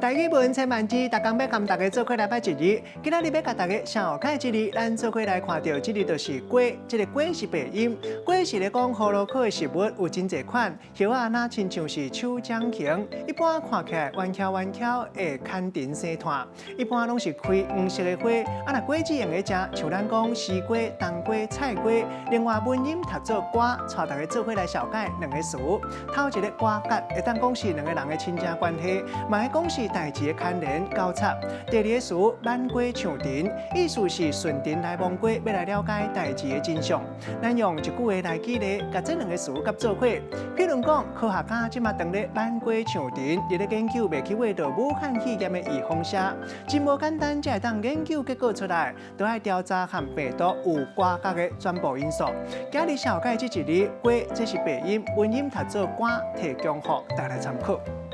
台语文千万字，大家要跟大家做伙来摆一字。今仔日要甲大家上好看的一字，咱做伙来看到这字就是“瓜”。这个“瓜”是白音，“瓜”是咧讲葫芦壳的食物有真侪款，叶啊那亲像是手掌形，一般看起来弯翘弯翘，会牵藤生炭。一般拢是开黄色的花，啊那果子用的食，像咱讲西瓜、冬瓜、菜瓜。另外文音读做“瓜”，带大家做伙来小解两个词。头一个“瓜葛”，会当讲是两个人的亲情关系，嘛会讲是代志的牵连交叉。第二个词“挽瓜上藤”，意思是顺藤来摸瓜，要来了解代志的真相。咱用一句话来举例，甲这两个词甲做伙。譬如讲，科学家即马当咧挽瓜上藤，伫咧研究未去画到武汉肺炎的预防针，真无简单，才会当研究结果出来，都要调查和病毒有瓜葛的全部因素。今日小解这一字“瓜”，这是白音，文音读做“瓜”，提供予大家参考。